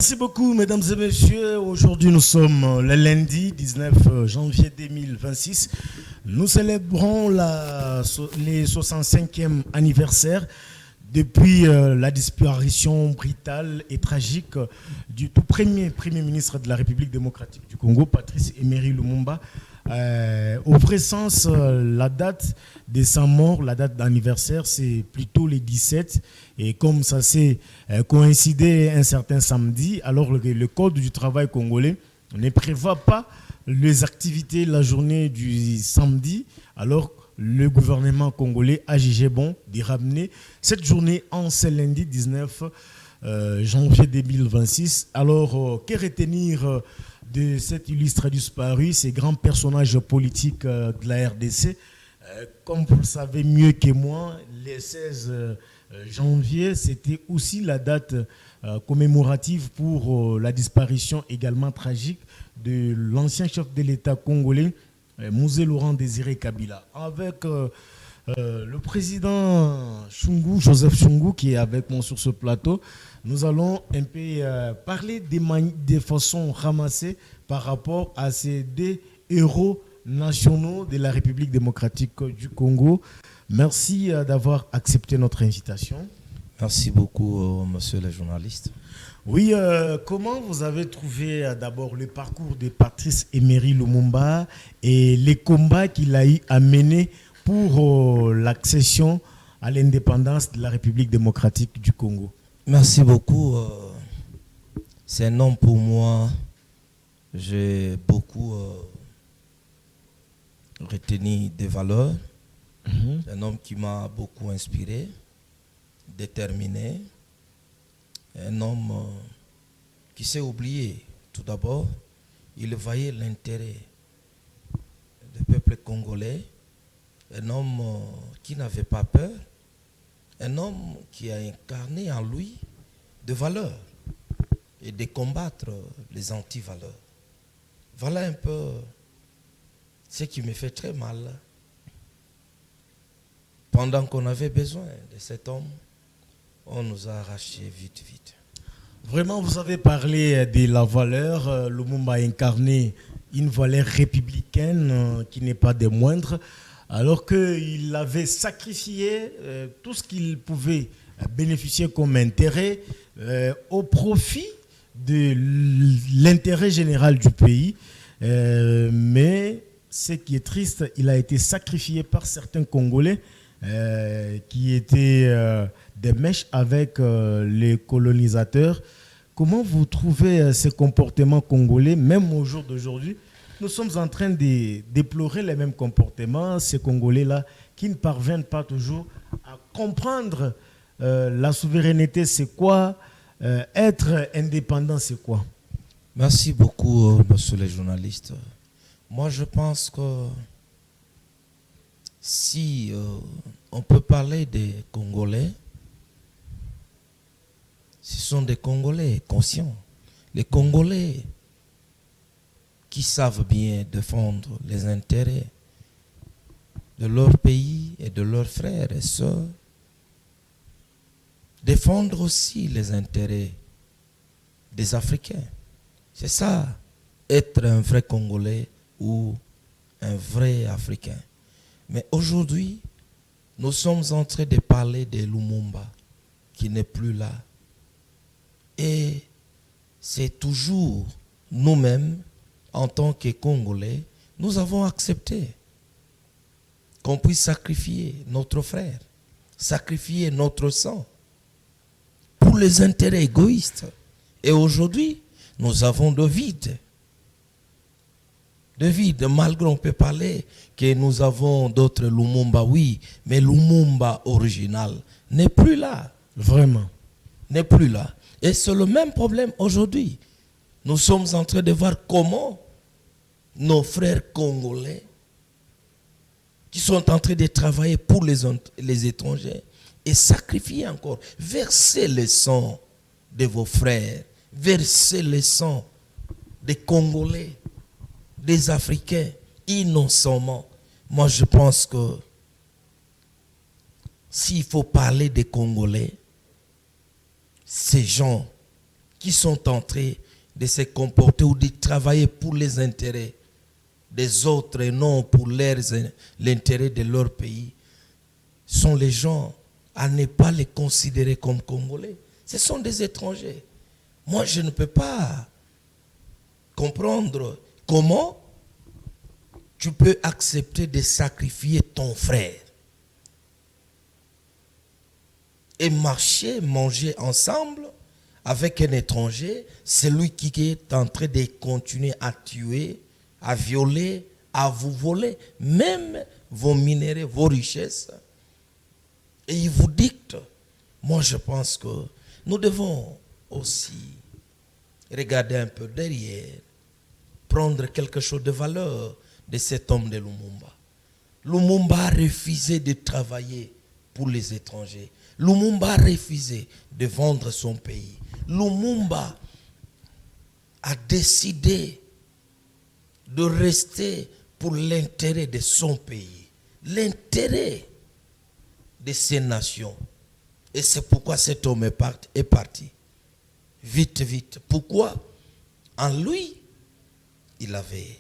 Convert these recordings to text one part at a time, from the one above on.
Merci beaucoup, mesdames et messieurs. Aujourd'hui, nous sommes le lundi 19 janvier 2026. Nous célébrons les 65e anniversaire depuis la disparition brutale et tragique du tout premier ministre de la République démocratique du Congo, Patrice Emery Lumumba. Au vrai sens, la date de sa mort, la date d'anniversaire, c'est plutôt les 17. Et comme ça s'est coïncidé un certain samedi, alors le Code du travail congolais ne prévoit pas les activités la journée du samedi. Alors le gouvernement congolais a jugé bon de ramener cette journée en ce lundi 19 janvier 2026. Alors, que retenir de cet illustre disparu, ces grands personnages politiques de la RDC? Comme vous le savez mieux que moi, le 16 janvier, c'était aussi la date commémorative pour la disparition également tragique de l'ancien chef de l'État congolais, Mouzé Laurent Désiré Kabila. Avec le président Joseph Chungu, qui est avec moi sur ce plateau, nous allons un peu parler des façons ramassées par rapport à ces deux héros nationaux de la République démocratique du Congo. Merci d'avoir accepté notre invitation. Merci beaucoup, monsieur le journaliste. Oui, comment vous avez trouvé d'abord le parcours de Patrice Emery Lumumba et les combats qu'il a eu à mener pour l'accession à l'indépendance de la République démocratique du Congo? Merci beaucoup. C'est un homme pour moi. J'ai beaucoup retenu des valeurs. C'est un homme qui m'a beaucoup inspiré, déterminé. Un homme qui s'est oublié. Tout d'abord, il voyait l'intérêt du peuple congolais. Un homme qui n'avait pas peur. Un homme qui a incarné en lui des valeurs et de combattre les anti-valeurs. Voilà un peu ce qui me fait très mal. Pendant qu'on avait besoin de cet homme, on nous a arraché vite. Vraiment, vous avez parlé de la valeur. Lumumba a incarné une valeur républicaine qui n'est pas des moindres, alors qu'il avait sacrifié tout ce qu'il pouvait bénéficier comme intérêt au profit de l'intérêt général du pays. Mais ce qui est triste, il a été sacrifié par certains Congolais qui étaient des mèches avec les colonisateurs. Comment vous trouvez ces comportements congolais, même au jour d'aujourd'hui? Nous sommes en train de déplorer les mêmes comportements, ces Congolais-là, qui ne parviennent pas toujours à comprendre la souveraineté, c'est quoi, être indépendant, c'est quoi. Merci beaucoup, monsieur le journaliste. Moi, je pense que si on peut parler des Congolais, ce sont des Congolais conscients. Les Congolais qui savent bien défendre les intérêts de leur pays et de leurs frères et sœurs. Défendre aussi les intérêts des Africains. C'est ça, être un vrai Congolais ou un vrai Africain. Mais aujourd'hui, nous sommes en train de parler de Lumumba, qui n'est plus là. Et c'est toujours nous-mêmes, en tant que Congolais, nous avons accepté qu'on puisse sacrifier notre frère, sacrifier notre sang pour les intérêts égoïstes. Et aujourd'hui, nous avons de vide. De vide, malgré on peut parler que nous avons d'autres Lumumba, oui, mais Lumumba original n'est plus là. Vraiment. N'est plus là. Et c'est le même problème aujourd'hui. Nous sommes en train de voir comment nos frères congolais qui sont en train de travailler pour les étrangers et sacrifier encore, verser le sang de vos frères, verser le sang des Congolais, des Africains, innocemment. Moi, je pense que s'il faut parler des Congolais, ces gens qui sont en train de se comporter ou de travailler pour les intérêts des autres et non pour l'intérêt de leur pays, sont les gens à ne pas les considérer comme Congolais. Ce sont des étrangers. Moi, je ne peux pas comprendre comment tu peux accepter de sacrifier ton frère et marcher, manger ensemble avec un étranger, celui qui est en train de continuer à tuer, à violer, à vous voler, même vos minéraux, vos richesses. Et il vous dicte. Moi, je pense que nous devons aussi regarder un peu derrière, prendre quelque chose de valeur de cet homme de Lumumba. Lumumba a refusé de travailler pour les étrangers. Lumumba a refusé de vendre son pays. Lumumba a décidé de rester pour l'intérêt de son pays, l'intérêt de ses nations. Et c'est pourquoi cet homme est parti. Vite, vite. Pourquoi? En lui, il avait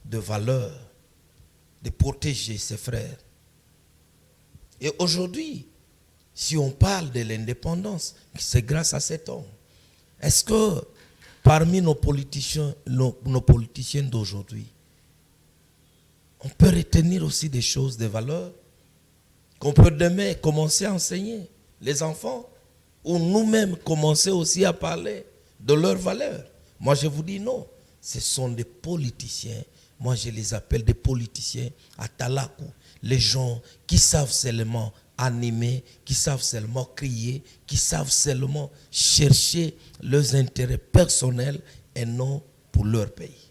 de valeur de protéger ses frères. Et aujourd'hui, si on parle de l'indépendance, c'est grâce à cet homme. Est-ce que parmi nos politiciens d'aujourd'hui, on peut retenir aussi des choses de valeur qu'on peut demain commencer à enseigner les enfants ou nous-mêmes commencer aussi à parler de leurs valeurs? Moi, je vous dis non. Ce sont des politiciens. Moi, je les appelle des politiciens à Talakou. Les gens qui savent seulement animer, qui savent seulement crier, qui savent seulement chercher leurs intérêts personnels et non pour leur pays.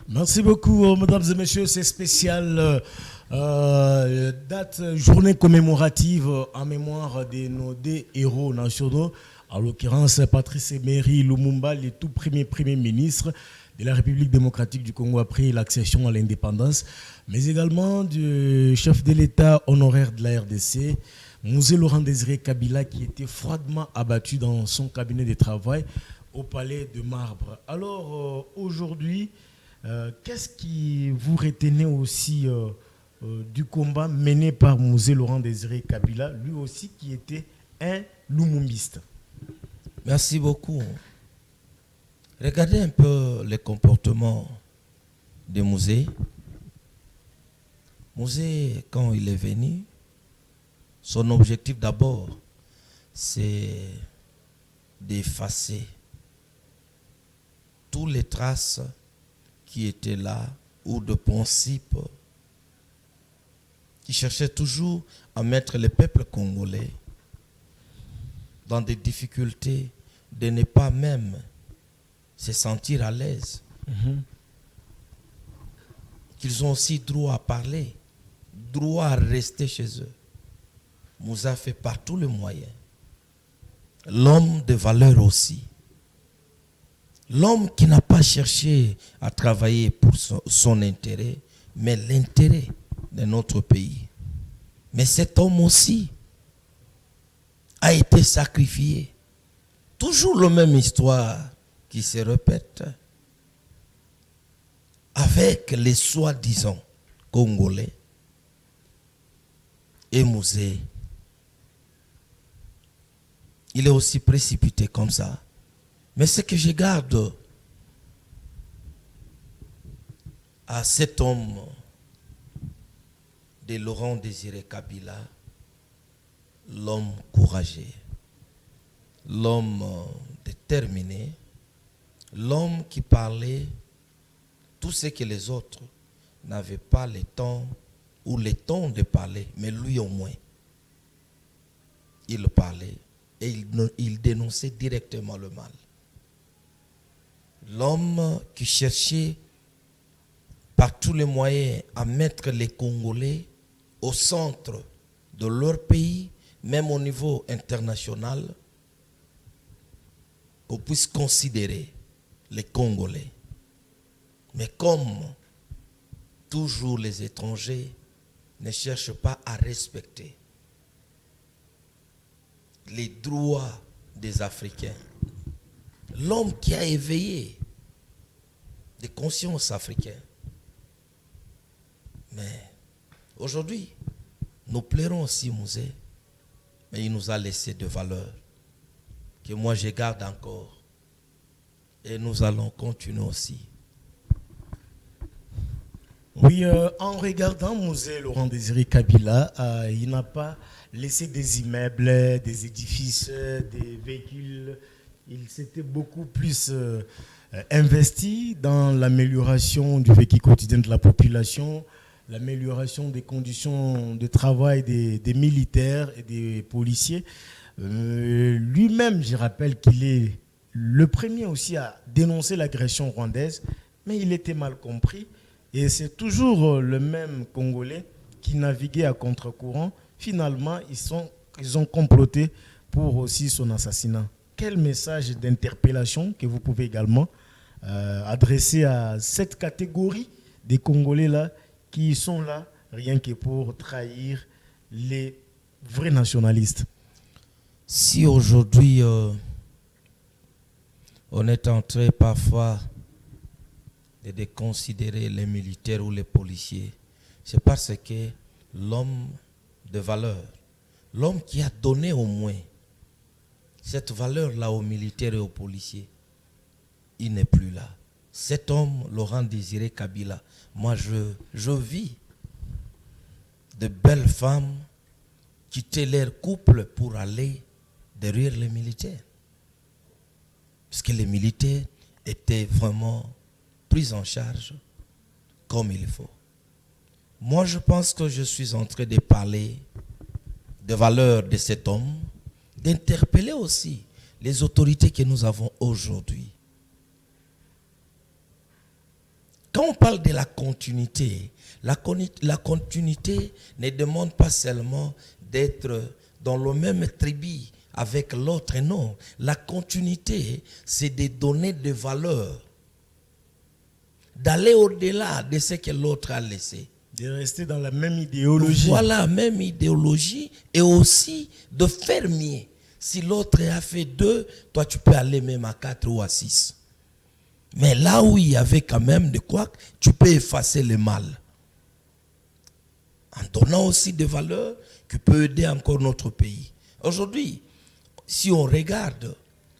Merci beaucoup, mesdames et messieurs. C'est spécial. Date, journée commémorative en mémoire de nos deux héros nationaux, en l'occurrence Patrice Emery Lumumba, le tout premier ministre de la République démocratique du Congo après l'accession à l'indépendance, mais également du chef de l'État honoraire de la RDC, Mzee Laurent Désiré Kabila, qui était froidement abattu dans son cabinet de travail au Palais de Marbre. Alors aujourd'hui, qu'est-ce qui vous retenez aussi du combat mené par Mzee Laurent Désiré Kabila, lui aussi qui était un lumumbiste? Merci beaucoup. Regardez un peu le comportement de Mzee. Mzee, quand il est venu, son objectif d'abord, c'est d'effacer toutes les traces qui étaient là ou de principes qui cherchaient toujours à mettre le peuple congolais dans des difficultés, de ne pas même se sentir à l'aise. Qu'ils ont aussi droit à parler, droit à rester chez eux. Nous a fait par tous les moyens. L'homme de valeur aussi. L'homme qui n'a pas cherché à travailler pour son intérêt, mais l'intérêt de notre pays. Mais cet homme aussi a été sacrifié. Toujours la même histoire qui se répète avec les soi-disant Congolais et Mzee. Il est aussi précipité comme ça. Mais ce que je garde à cet homme de Laurent Désiré Kabila, l'homme courageux, l'homme déterminé, l'homme qui parlait tout ce que les autres n'avaient pas le temps ou le temps de parler, mais lui au moins, il parlait et il dénonçait directement le mal. L'homme qui cherchait par tous les moyens à mettre les Congolais au centre de leur pays, même au niveau international, qu'on puisse considérer les Congolais. Mais comme toujours les étrangers ne cherchent pas à respecter les droits des Africains, l'homme qui a éveillé des consciences africaines. Mais aujourd'hui, nous plairons aussi Musée, mais il nous a laissé des valeurs que moi je garde encore. Et nous allons continuer aussi. Oui, en regardant Musée Laurent Désiré Kabila, il n'a pas laissé des immeubles, des édifices, des véhicules. Il s'était beaucoup plus investi dans l'amélioration du vécu quotidien de la population, l'amélioration des conditions de travail des militaires et des policiers. Lui-même, je rappelle qu'il est le premier aussi à dénoncer l'agression rwandaise, mais il était mal compris. Et c'est toujours le même Congolais qui naviguait à contre-courant. Finalement, ils ont comploté pour aussi son assassinat. Quel message d'interpellation que vous pouvez également adresser à cette catégorie des Congolais-là qui sont là rien que pour trahir les vrais nationalistes? Si aujourd'hui on est en train parfois de déconsidérer les militaires ou les policiers, c'est parce que l'homme de valeur, l'homme qui a donné au moins cette valeur-là aux militaires et aux policiers, il n'est plus là. Cet homme, Laurent Désiré Kabila, moi je vis de belles femmes quitter leur couple pour aller derrière les militaires. Parce que les militaires étaient vraiment pris en charge comme il faut. Moi, je pense que je suis en train de parler des valeurs de cet homme, d'interpeller aussi les autorités que nous avons aujourd'hui. Quand on parle de la continuité ne demande pas seulement d'être dans le même tribu avec l'autre, non. La continuité, c'est de donner des valeurs, d'aller au-delà de ce que l'autre a laissé. De rester dans la même idéologie. Voilà, même idéologie, et aussi de faire mieux. Si l'autre a fait 2, toi tu peux aller même à 4 ou à 6. Mais là où il y avait quand même de quoi, tu peux effacer le mal. En donnant aussi des valeurs qui peuvent aider encore notre pays. Aujourd'hui, si on regarde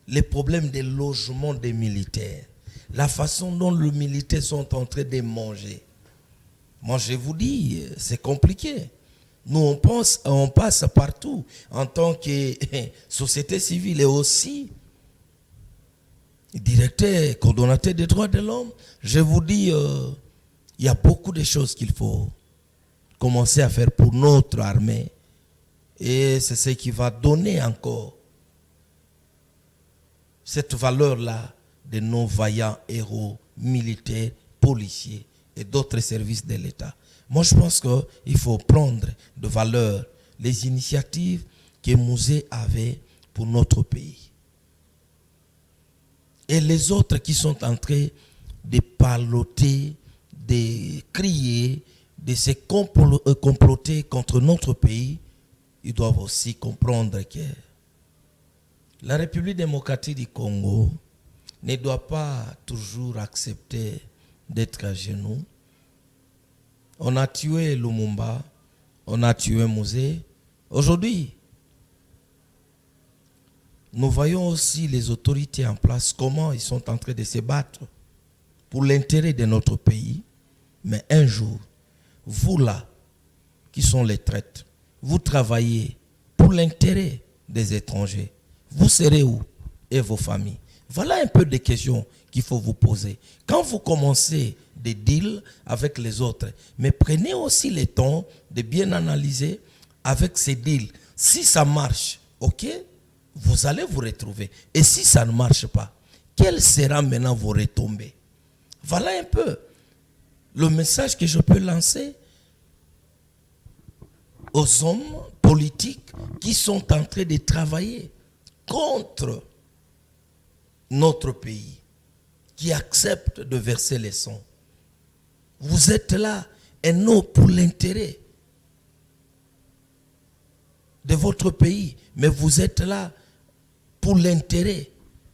les problèmes des logements des militaires, la façon dont les militaires sont en train de manger, moi je vous dis, c'est compliqué. Nous on passe partout en tant que société civile et aussi directeur, coordonnateur des droits de l'homme. Je vous dis, il y a beaucoup de choses qu'il faut commencer à faire pour notre armée. Et c'est ce qui va donner encore cette valeur-là de nos vaillants héros militaires, policiers et d'autres services de l'État. Moi, je pense qu'il faut prendre de valeur les initiatives que Musée avait pour notre pays. Et les autres qui sont en train de parloter, de crier, de se comploter contre notre pays, ils doivent aussi comprendre que la République démocratique du Congo ne doit pas toujours accepter d'être à genoux. On a tué Lumumba, on a tué Musée. Aujourd'hui, nous voyons aussi les autorités en place, comment ils sont en train de se battre pour l'intérêt de notre pays. Mais un jour, vous là, qui sont les traîtres, vous travaillez pour l'intérêt des étrangers. Vous serez où? Et vos familles? Voilà un peu des questions qu'il faut vous poser. Quand vous commencez des deals avec les autres, mais prenez aussi le temps de bien analyser avec ces deals. Si ça marche, ok, vous allez vous retrouver. Et si ça ne marche pas, quelles seront maintenant vos retombées? Voilà un peu le message que je peux lancer aux hommes politiques qui sont en train de travailler contre notre pays, qui acceptent de verser les sangs. Vous êtes là et non pour l'intérêt de votre pays, mais vous êtes là pour l'intérêt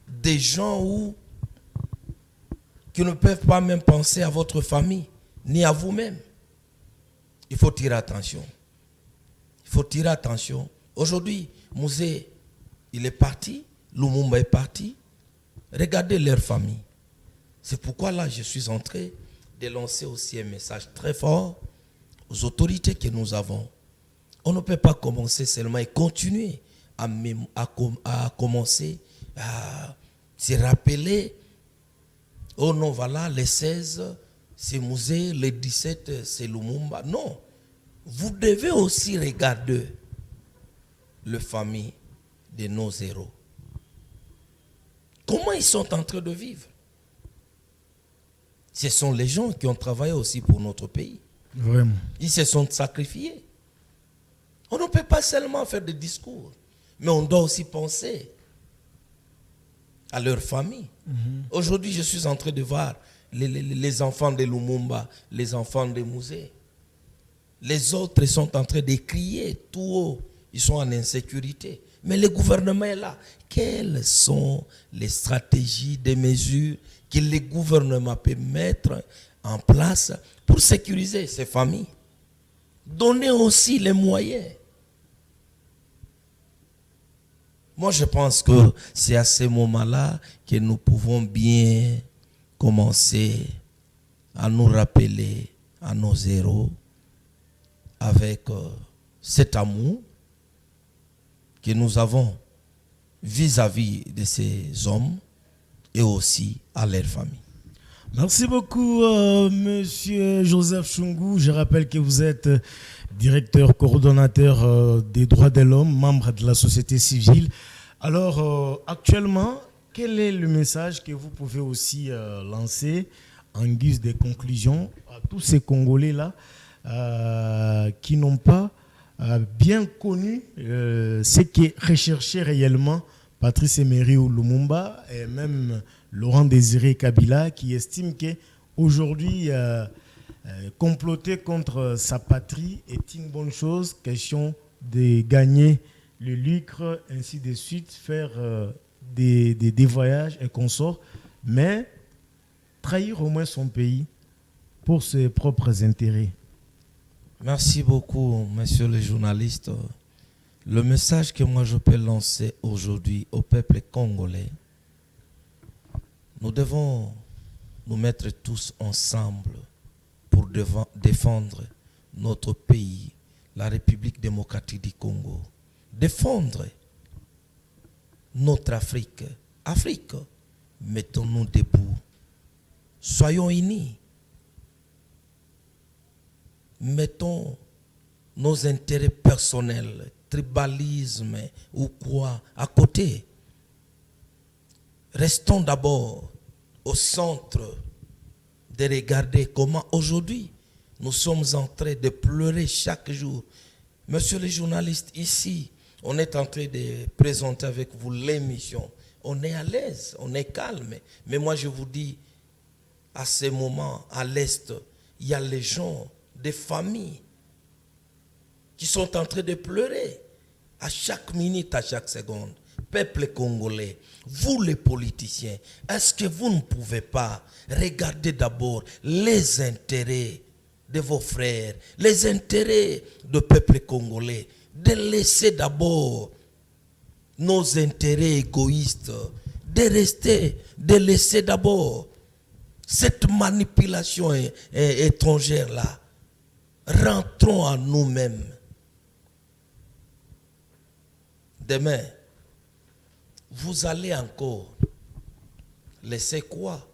des gens qui ne peuvent pas même penser à votre famille, ni à vous-même. Il faut tirer attention. Il faut tirer attention. Aujourd'hui, Musée, il est parti, Lumumba est parti. Regardez leur famille. C'est pourquoi là, je suis en train de lancer aussi un message très fort aux autorités que nous avons. On ne peut pas commencer seulement et continuer à commencer à se rappeler, oh non, voilà, les 16, c'est Musée, les 17, c'est Lumumba. Non, vous devez aussi regarder les familles de nos héros. Comment ils sont en train de vivre? Ce sont les gens qui ont travaillé aussi pour notre pays. Vraiment. Ils se sont sacrifiés. On ne peut pas seulement faire des discours, mais on doit aussi penser à leur famille. Aujourd'hui, je suis en train de voir les enfants de Lumumba, les enfants de Musée. Les autres sont en train de crier tout haut. Ils sont en insécurité. Mais le gouvernement est là. Quelles sont les stratégies, des mesures que le gouvernement peut mettre en place pour sécuriser ces familles? Donner aussi les moyens. Moi, je pense que c'est à ce moment-là que nous pouvons bien commencer à nous rappeler à nos héros avec cet amour que nous avons vis-à-vis de ces hommes et aussi à leur famille. Merci beaucoup, Monsieur Joseph Chungou. Je rappelle que vous êtes directeur coordonnateur des droits de l'homme, membre de la société civile. Alors, actuellement, quel est le message que vous pouvez aussi lancer en guise de conclusion à tous ces Congolais-là qui n'ont pas bien connu ce qui recherchait réellement Patrice Emery Lumumba et même Laurent Désiré Kabila, qui estime qu'aujourd'hui, comploter contre sa patrie est une bonne chose, question de gagner le lucre, ainsi de suite, faire des voyages et consorts, mais trahir au moins son pays pour ses propres intérêts. Merci beaucoup, monsieur le journaliste. Le message que moi je peux lancer aujourd'hui au peuple congolais, nous devons nous mettre tous ensemble pour défendre notre pays, la République démocratique du Congo. Défendre notre Afrique. Afrique, mettons-nous debout. Soyons unis. Mettons nos intérêts personnels, tribalisme ou quoi, à côté. Restons d'abord au centre de regarder comment aujourd'hui nous sommes en train de pleurer chaque jour. Monsieur le journaliste, ici, on est en train de présenter avec vous l'émission. On est à l'aise, on est calme. Mais moi, je vous dis, à ce moment, à l'Est, il y a les gens, des familles, qui sont en train de pleurer à chaque minute, à chaque seconde. Peuple congolais, vous les politiciens, est-ce que vous ne pouvez pas regarder d'abord les intérêts de vos frères, les intérêts du peuple congolais, de laisser d'abord nos intérêts égoïstes, de laisser d'abord cette manipulation étrangère-là. Rentrons à nous-mêmes. Demain, vous allez encore laisser quoi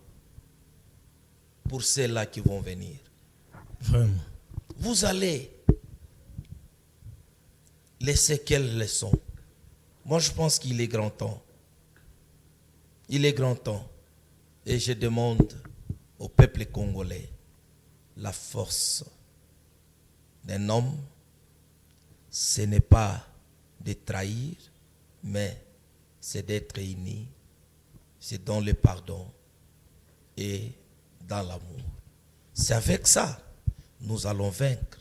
pour ceux-là qui vont venir? Vraiment. Vous allez laisser quelle leçon? Moi, je pense qu'il est grand temps. Il est grand temps. Et je demande au peuple congolais la force d'un homme. Ce n'est pas de trahir, mais c'est d'être unis, c'est dans le pardon et dans l'amour. C'est avec ça nous allons vaincre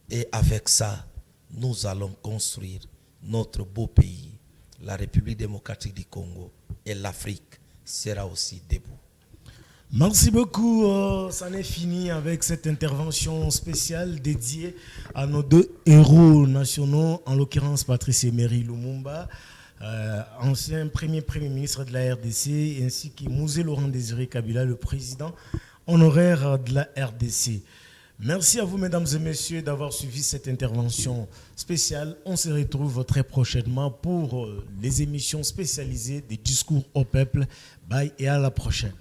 et avec ça nous allons construire notre beau pays, la République démocratique du Congo. et l'Afrique sera aussi debout. Merci beaucoup. Ça n'est fini avec cette intervention spéciale dédiée à nos deux héros nationaux, en l'occurrence Patrice Emery Lumumba, ancien premier ministre de la RDC, ainsi que Mosé Laurent Désiré Kabila, le président honoraire de la RDC. Merci à vous, mesdames et messieurs, d'avoir suivi cette intervention spéciale. On se retrouve très prochainement pour les émissions spécialisées des discours au peuple. Bye et à la prochaine.